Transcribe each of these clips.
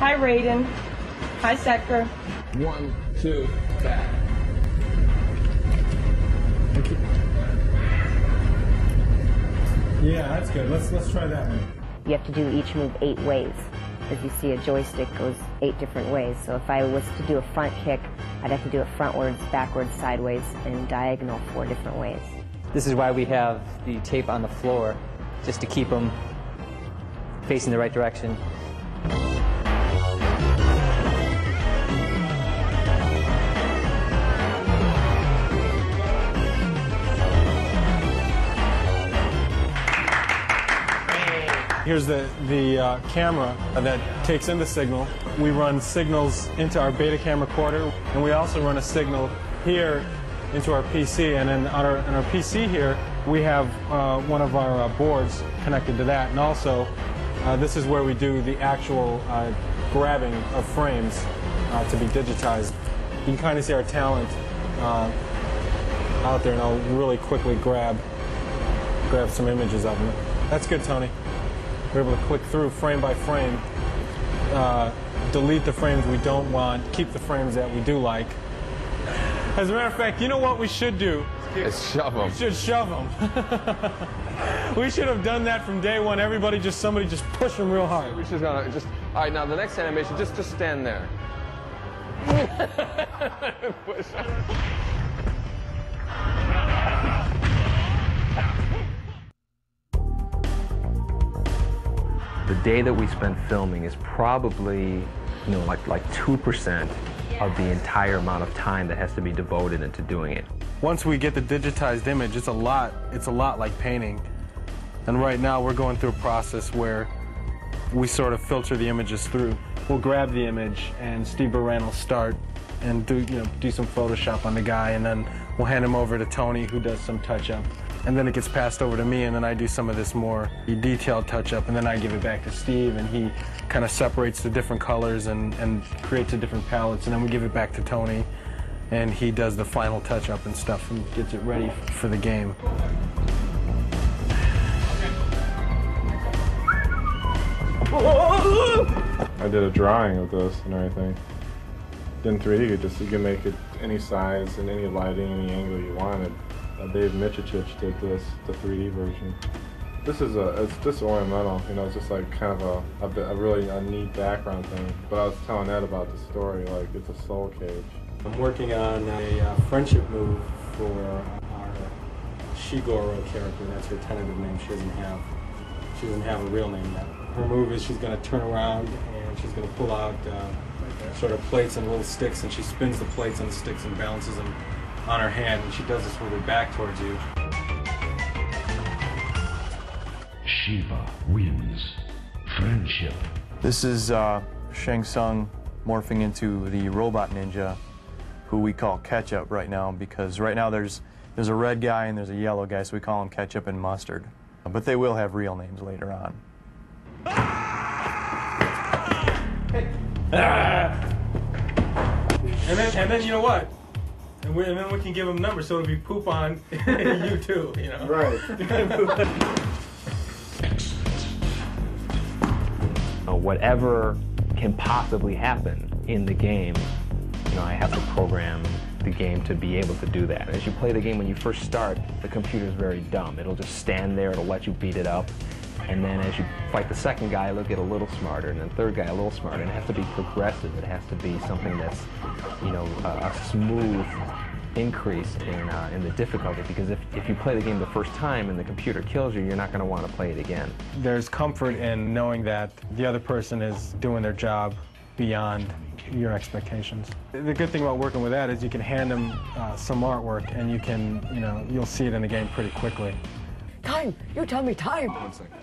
High Raiden, high sector. 1, 2, back. Yeah, that's good. Let's try that one. You have to do each move 8 ways. As you see, a joystick goes 8 different ways. So if I was to do a front kick, I'd have to do it frontwards, backwards, sideways, and diagonal 4 different ways. This is why we have the tape on the floor, just to keep them facing the right direction. Here's the camera that takes in the signal. We run signals into our beta cam recorder, and we also run a signal here into our PC. And then on our PC here, we have one of our boards connected to that. And also, this is where we do the actual grabbing of frames to be digitized. You can kind of see our talent out there, and I'll really quickly grab some images of them. That's good, Tony. We're able to click through frame by frame, delete the frames we don't want, keep the frames that we do like. As a matter of fact, you know what we should do? Let's shove them. We should shove them. We should have done that from day one. Somebody just push them real hard. We're just gonna all right, now the next animation, just stand there. Push. The day that we spend filming is probably, like 2% of the entire amount of time that has to be devoted into doing it. Once we get the digitized image, it's a lot like painting. And right now we're going through a process where we sort of filter the images through. We'll grab the image and Steve Baran will start and do some Photoshop on the guy, and then we'll hand him over to Tony, who does some touch-up. And then it gets passed over to me, and then I do some of this more detailed touch-up, and then I give it back to Steve, and he kind of separates the different colors and creates the different palettes, and then we give it back to Tony, and he does the final touch-up and stuff and gets it ready for the game. I did a drawing of this and everything. In 3D, you can make it any size and any lighting, any angle you wanted. Dave Michich did this, the 3D version. This is it's just ornamental, it's just like kind of a really neat background thing. But I was telling Ed about the story, like it's a soul cage. I'm working on a friendship move for our Shigoro character. That's her tentative name. She doesn't have a real name yet. Her move is she's going to turn around and she's going to pull out sort of plates and little sticks, and she spins the plates and the sticks and balances them on her hand, and she does this with her back towards you. Shiva wins. Friendship. This is Shang Tsung morphing into the robot ninja, who we call Ketchup right now, because right now there's a red guy and there's a yellow guy, so we call them Ketchup and Mustard. But they will have real names later on. And then you know what? And then we can give them numbers, so it'll be poop on you too, Right. Whatever can possibly happen in the game, I have to program the game to be able to do that. As you play the game, when you first start, the computer's very dumb. It'll just stand there, it'll let you beat it up. And then as you fight the second guy, it'll get a little smarter, and then the third guy a little smarter. And it has to be progressive. It has to be something that's, a smooth increase in the difficulty. Because if you play the game the first time and the computer kills you, you're not going to want to play it again. There's comfort in knowing that the other person is doing their job beyond your expectations. The good thing about working with that is you can hand them some artwork, and you can, you'll see it in the game pretty quickly. Time! You tell me time! 1 second.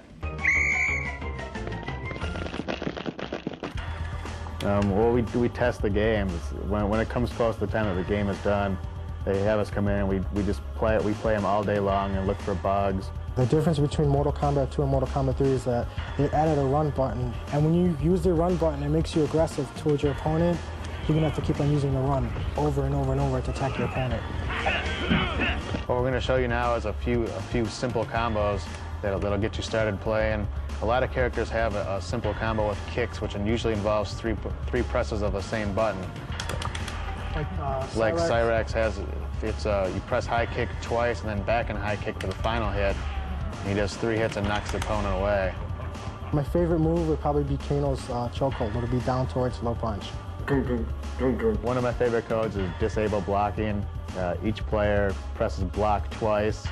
Well, we test the games. When it comes close to the time that the game is done, they have us come in and we just play it. We play them all day long and look for bugs. The difference between Mortal Kombat 2 and Mortal Kombat 3 is that they added a run button, and when you use the run button, it makes you aggressive towards your opponent. You're gonna have to keep on using the run over and over and over to attack your opponent. What we're gonna show you now is a few simple combos that'll get you started playing. A lot of characters have a simple combo with kicks, which usually involves three presses of the same button. Like Cyrax has, you press high kick twice and then back and high kick for the final hit. He does 3 hits and knocks the opponent away. My favorite move would probably be Kano's chokehold. It'll be down towards low punch. One of my favorite codes is disable blocking. Each player presses block twice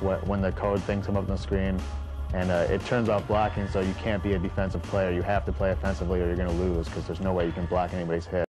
when the code things come up on the screen. And it turns off blocking, so you can't be a defensive player. You have to play offensively or you're going to lose, because there's no way you can block anybody's hit.